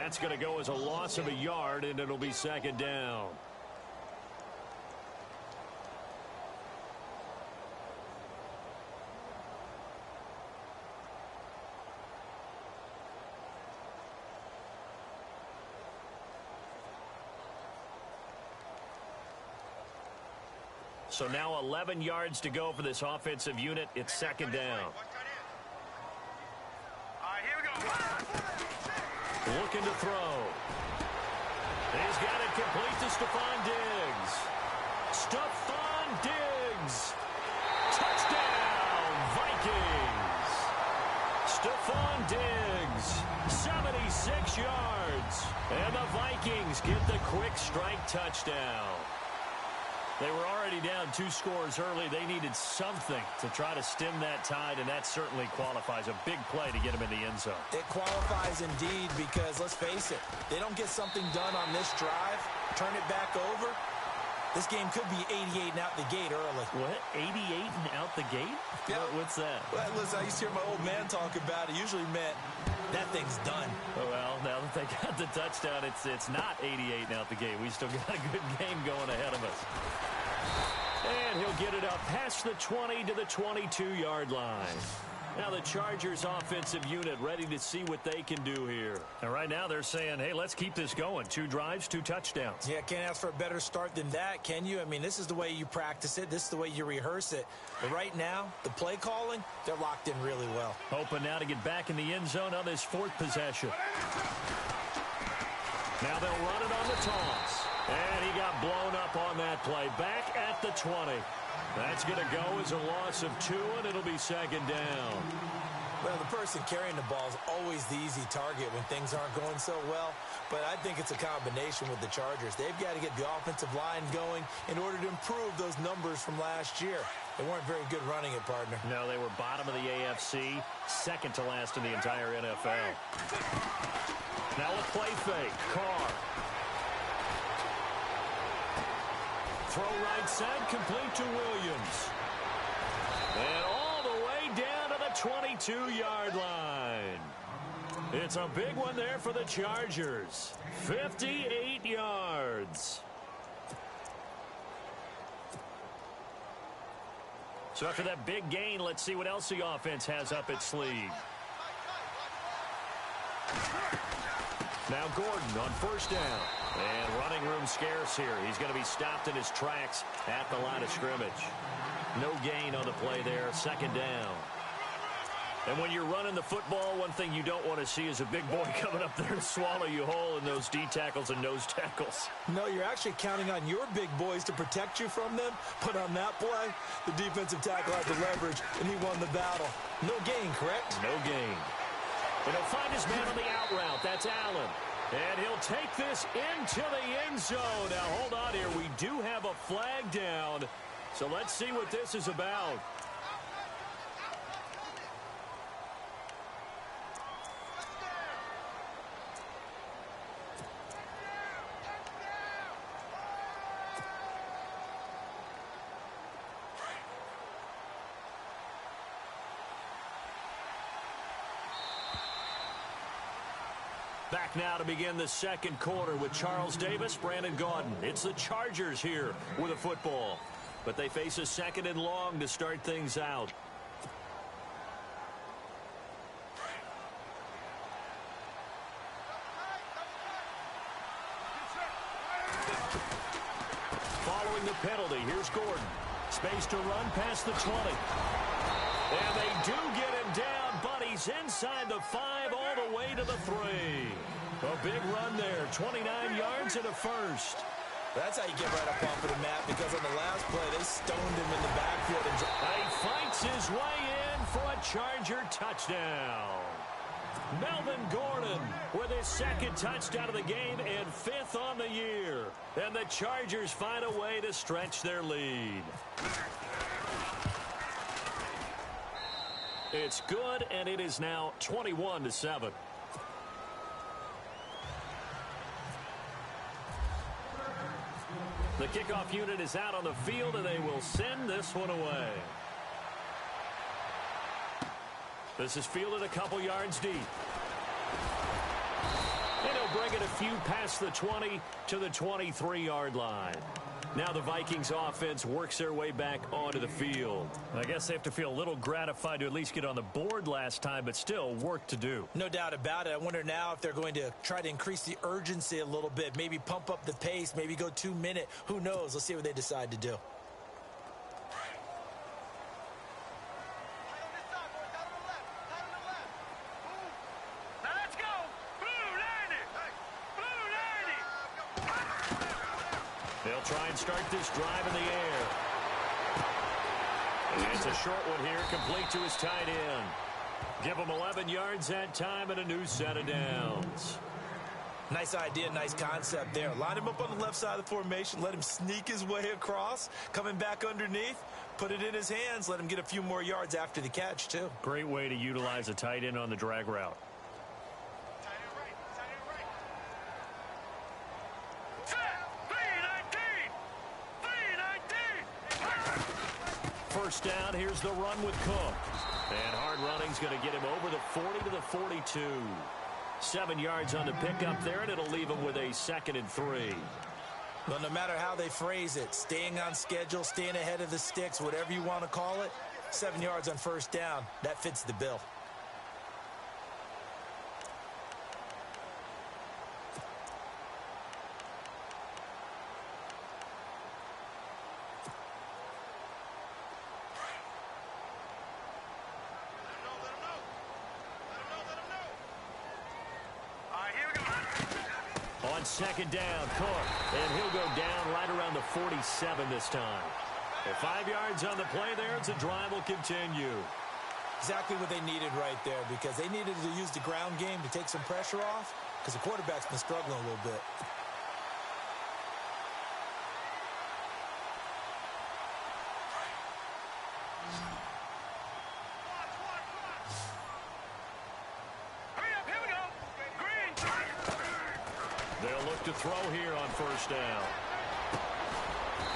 That's going to go as a loss of a yard, and it'll be second down. So now 11 yards to go for this offensive unit. It's second down. Looking to throw. He's got it complete to Stephon Diggs. Stephon Diggs. Touchdown, Vikings. Stephon Diggs, 76 yards. And the Vikings get the quick strike touchdown. They were already down 2 scores early. They needed something to try to stem that tide, and that certainly qualifies. A big play to get them in the end zone. It qualifies indeed because, let's face it, they don't get something done on this drive, turn it back over, this game could be 88 and out the gate early. What? 88 and out the gate? Yeah. What's that? Well, listen, I used to hear my old man talk about it. Usually meant that thing's done. Well, now that they got the touchdown, it's not 88 and out the gate. We still got a good game going ahead of us. And he'll get it up past the 20 to the 22-yard line. Now the Chargers offensive unit ready to see what they can do here. And right now they're saying, hey, let's keep this going. 2 drives, 2 touchdowns. Yeah, can't ask for a better start than that, can you? I mean, this is the way you practice it. This is the way you rehearse it. But right now, the play calling, they're locked in really well. Hoping now to get back in the end zone on this 4th possession. Now they'll run it on the toss. And he got blown up on that play. Back at the 20. That's going to go as a loss of 2, and it'll be second down. Well, the person carrying the ball is always the easy target when things aren't going so well. But I think it's a combination with the Chargers. They've got to get the offensive line going in order to improve those numbers from last year. They weren't very good running it, partner. No, they were bottom of the AFC, second to last in the entire NFL. Now a play fake. Carr. Throw right side, complete to Williams. And all the way down to the 22-yard line. It's a big one there for the Chargers. 58 yards. So after that big gain, let's see what else the offense has up its sleeve. Now Gordon on first down. And running room scarce here. He's going to be stopped in his tracks at the line of scrimmage. No gain on the play there. Second down. And when you're running the football, one thing you don't want to see is a big boy coming up there to swallow you whole in those D tackles and nose tackles. No, you're actually counting on your big boys to protect you from them. But on that play, the defensive tackle had the leverage, and he won the battle. No gain, correct? No gain. And he'll find his man on the out route. That's Allen. And he'll take this into the end zone. Now, hold on here. We do have a flag down. So let's see what this is about. Back now to begin the second quarter with Charles Davis, Brandon Gaudin. It's the Chargers here with a football. But they face a second and long to start things out. Following the penalty, here's Gordon. Space to run past the 20. And they do get him down, but he's inside the 5 all the way to the 3. A big run there, 29 yards and a first. That's how you get right up off of the mat, because on the last play, they stoned him in the backfield. And he fights his way in for a Charger touchdown. Melvin Gordon with his second touchdown of the game and 5th on the year. And the Chargers find a way to stretch their lead. It's good, and it is now 21-7. The kickoff unit is out on the field, and they will send this one away. This is fielded a couple yards deep. And he'll they'll bring it a few past the 20 to the 23-yard line. Now the Vikings offense works their way back onto the field. I guess they have to feel a little gratified to at least get on the board last time, but still work to do. No doubt about it. I wonder now if they're going to try to increase the urgency a little bit, maybe pump up the pace, maybe go 2-minute. Who knows? Let's see what they decide to do. They'll try and start this drive in the air. And it's a short one here, complete to his tight end. Give him 11 yards that time and a new set of downs. Nice idea, nice concept there. Line him up on the left side of the formation, let him sneak his way across, coming back underneath, put it in his hands, let him get a few more yards after the catch, too. Great way to utilize a tight end on the drag route. First down, here's the run with Cook. And hard running's going to get him over the 40 to the 42. 7 yards on the pickup there, and it'll leave him with a 2nd and 3. Well, no matter how they phrase it, staying on schedule, staying ahead of the sticks, whatever you want to call it, 7 yards on first down, that fits the bill. On second down, Cook, and he'll go down right around the 47 this time. Well, 5 yards on the play there, and the drive will continue. Exactly what they needed right there, because they needed to use the ground game to take some pressure off, because the quarterback's been struggling a little bit. They'll look to throw here on first down.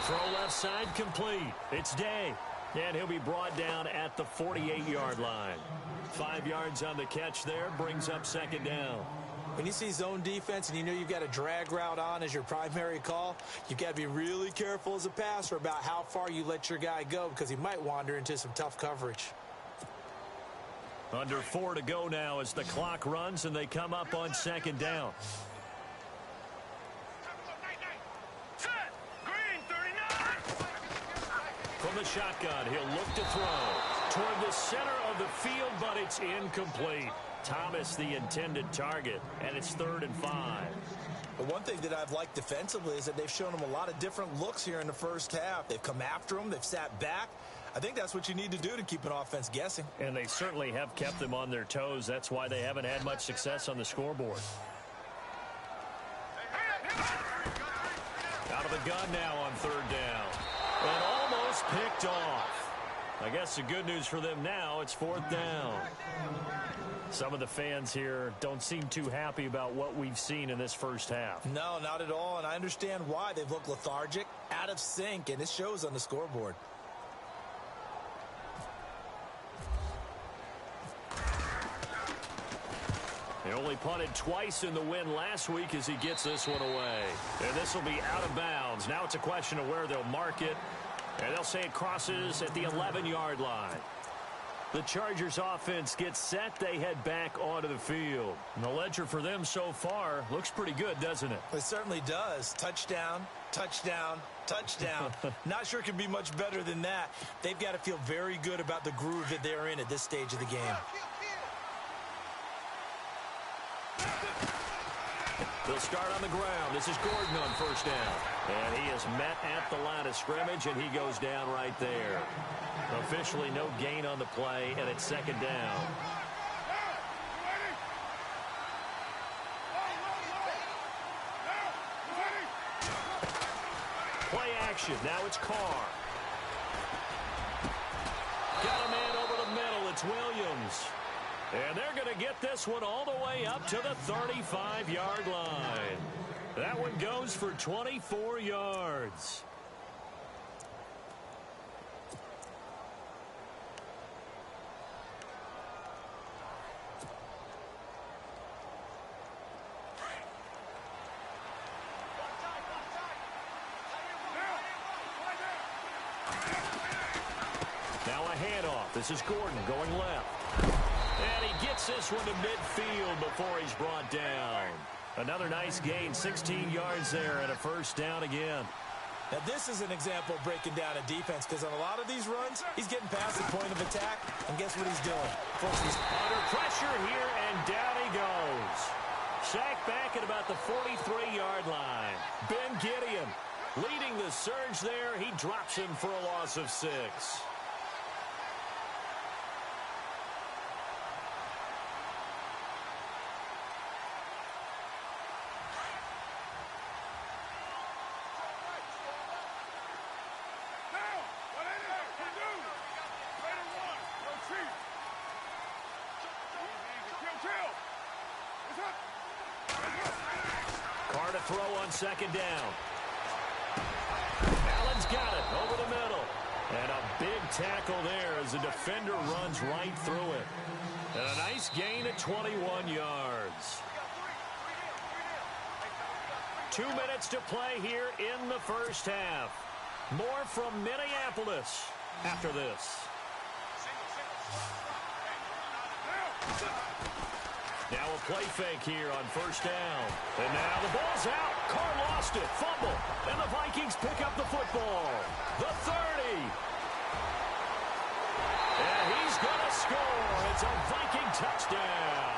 Throw left side complete. It's Day. And he'll be brought down at the 48-yard line. 5 yards on the catch there, brings up second down. When you see zone defense and you know you've got a drag route on as your primary call, you've got to be really careful as a passer about how far you let your guy go, because he might wander into some tough coverage. Under 4 to go now as the clock runs and they come up on second down. From the shotgun, he'll look to throw toward the center of the field, but it's incomplete. Thomas, the intended target, and it's 3rd and 5. But one thing that I've liked defensively is that they've shown him a lot of different looks here in the first half. They've come after him. They've sat back. I think that's what you need to do to keep an offense guessing. And they certainly have kept them on their toes. That's why they haven't had much success on the scoreboard. Out of the gun now on 3rd down. And almost picked off. I guess the good news for them now, it's 4th down. Some of the fans here don't seem too happy about what we've seen in this first half. No, not at all, and I understand why. They've looked lethargic, out of sync, and it shows on the scoreboard. He only punted twice in the win last week as he gets this one away. And this will be out of bounds. Now it's a question of where they'll mark it. And they'll say it crosses at the 11-yard line. The Chargers offense gets set. They head back onto the field. And the ledger for them so far looks pretty good, doesn't it? It certainly does. Touchdown, touchdown, touchdown. Not sure it can be much better than that. They've got to feel very good about the groove that they're in at this stage of the game. They'll start on the ground. This is Gordon on first down. And he is met at the line of scrimmage, and he goes down right there. Officially no gain on the play, and it's 2nd down. Play action. Now it's Carr. Got a man over the middle. It's Williams. And they're going to get this one all the way up to the 35-yard line. That one goes for 24 yards. handoff. This is Gordon going left. And he gets this one to midfield before he's brought down. Another nice gain, 16 yards there and a first down again. Now, this is an example of breaking down a defense because on a lot of these runs, he's getting past the point of attack, and guess what he's doing? Folks, he's under pressure here, and down he goes. Sacked back at about the 43-yard line. Ben Gideon leading the surge there. He drops him for a loss of 6. Carr to throw on second down. Allen's got it over the middle. And a big tackle there as the defender runs right through it. And a nice gain at 21 yards. 2 minutes to play here in the first half. More from Minneapolis after this. Now a play fake here on first down. And now the ball's out. Carr lost it. Fumble. And the Vikings pick up the football. The 30. And he's going to score. It's a Viking touchdown.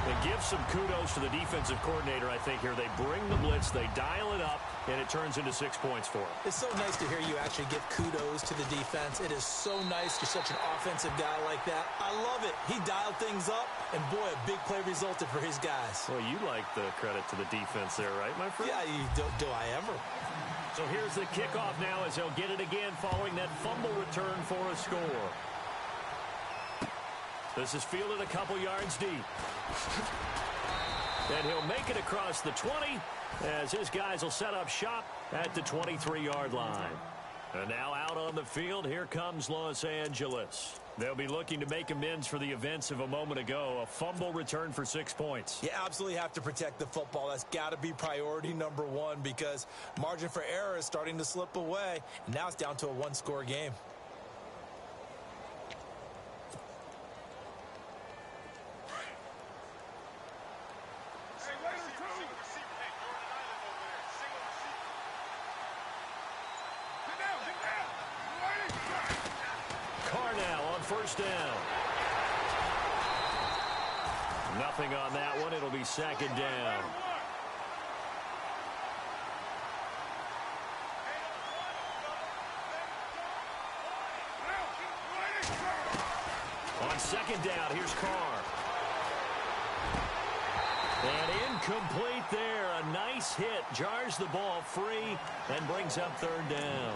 And give some kudos to the defensive coordinator, I think, here. They bring the blitz, they dial it up, and it turns into 6 points for them. It's so nice to hear you actually give kudos to the defense. It is so nice you're such an offensive guy like that. I love it. He dialed things up, and boy, a big play resulted for his guys. Well, you like the credit to the defense there, right, my friend? Yeah, do I ever. So here's the kickoff now as he'll get it again following that fumble return for a score. This is fielded a couple yards deep. And he'll make it across the 20 as his guys will set up shop at the 23-yard line. And now out on the field, here comes Los Angeles. They'll be looking to make amends for the events of a moment ago. A fumble return for 6 points. You absolutely have to protect the football. That's got to be priority number one because margin for error is starting to slip away. And now it's down to a one-score game. First down. Nothing on that one. It'll be second down. On second down, here's Carr. And incomplete there. A nice hit. Jars the ball free and brings up third down.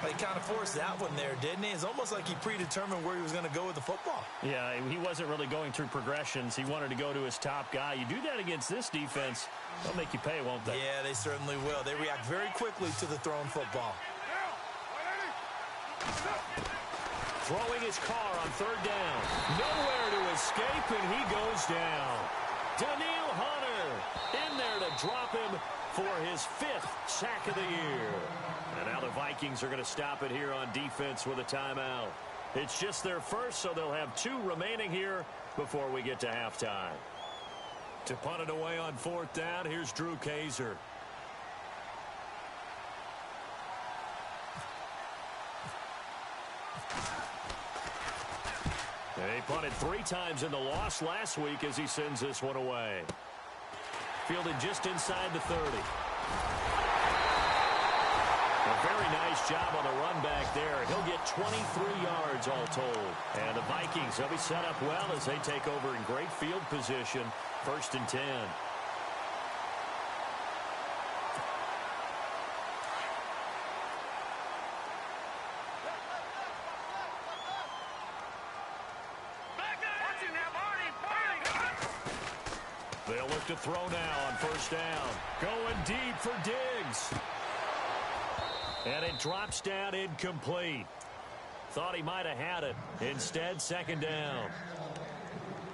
He kind of forced that one there, didn't he? It's almost like he predetermined where he was going to go with the football. Yeah, he wasn't really going through progressions. He wanted to go to his top guy. You do that against this defense, they'll make you pay, won't they? Yeah, they certainly will. They react very quickly to the thrown football. Throwing his Carr on third down. Nowhere to escape, and he goes down. Daniil Hunter in there to drop him for his 5th sack of the year. And now the Vikings are going to stop it here on defense with a timeout. It's just their first, so they'll have 2 remaining here before we get to halftime. To punt it away on fourth down, here's Drew Kaiser. And he punted 3 times in the loss last week as he sends this one away. Fielded just inside the 30. A very nice job on the run back there. He'll get 23 yards all told. And the Vikings, they'll be set up well as they take over in great field position. 1st and 10. They'll look to throw now on first down. Going deep for Diggs. And it drops down incomplete. Thought he might have had it. Instead, second down.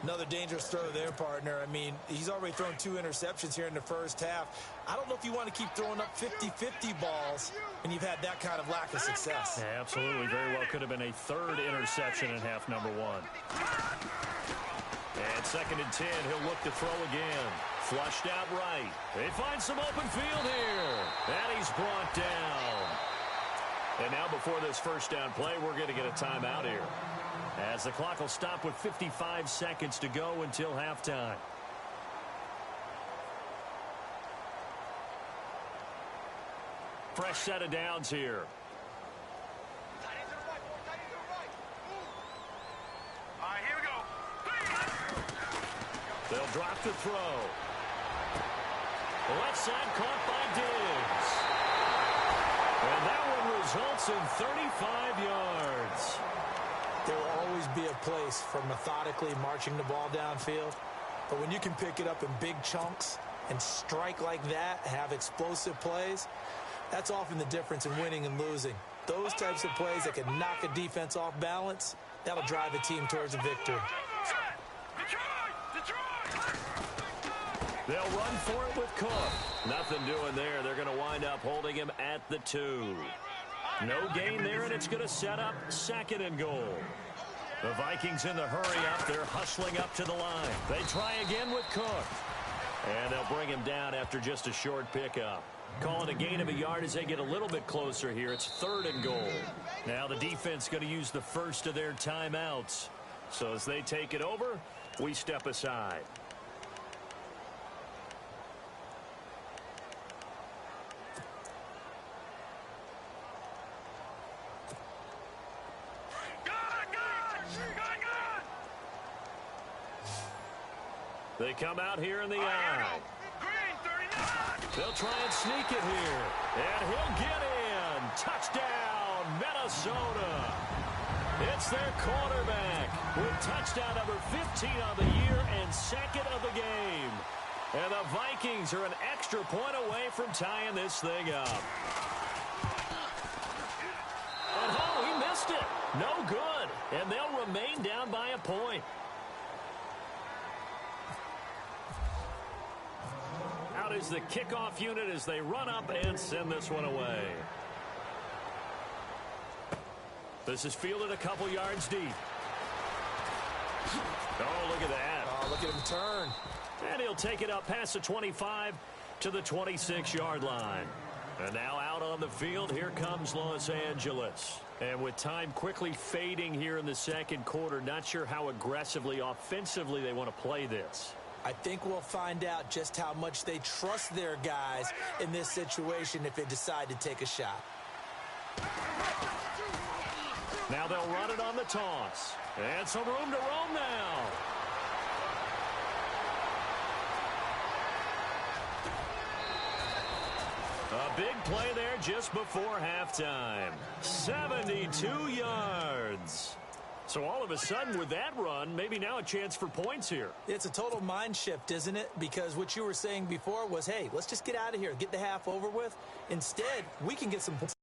Another dangerous throw there, partner. I mean, he's already thrown 2 interceptions here in the first half. I don't know if you want to keep throwing up 50-50 balls when you've had that kind of lack of success. Yeah, absolutely. Very well could have been a 3rd interception in half number 1. And 2nd and 10, he'll look to throw again. Flushed out right. They find some open field here. And he's brought down. And now before this first down play, we're going to get a timeout here, as the clock will stop with 55 seconds to go until halftime. Fresh set of downs here. All right, here we go. They'll drop the throw. Left side caught by Diggs. And that one results in 35 yards. There will always be a place for methodically marching the ball downfield. But when you can pick it up in big chunks and strike like that, have explosive plays, that's often the difference in winning and losing. Those types of plays that can knock a defense off balance, that'll drive a team towards a victory. They'll run for it with Cook. Nothing doing there. They're going to wind up holding him at the 2. No gain there, and it's going to set up 2nd and goal. The Vikings in the hurry up. They're hustling up to the line. They try again with Cook. And they'll bring him down after just a short pickup. Call it a gain of a yard as they get a little bit closer here. It's 3rd and goal. Now the defense going to use the first of their timeouts. So as they take it over, we step aside. They come out here in the eye. They'll try and sneak it here. And he'll get in. Touchdown, Minnesota. It's their quarterback with touchdown number 15 on the year and 2nd of the game. And the Vikings are an extra point away from tying this thing up. And oh, he missed it. No good. And they'll remain down by a point. Out is the kickoff unit as they run up and send this one away. This is fielded a couple yards deep. Oh, look at that. Oh, look at him turn. And he'll take it up past the 25 to the 26-yard line. And now out on the field, here comes Los Angeles. And with time quickly fading here in the 2nd quarter, not sure how aggressively, offensively they want to play this. I think we'll find out just how much they trust their guys in this situation if they decide to take a shot. Now they'll run it on the toss. And some room to roam now. A big play there just before halftime. 72 yards. So all of a sudden with that run, maybe now a chance for points here. It's a total mind shift, isn't it? Because what you were saying before was, hey, let's just get out of here, get the half over with. Instead, we can get some points.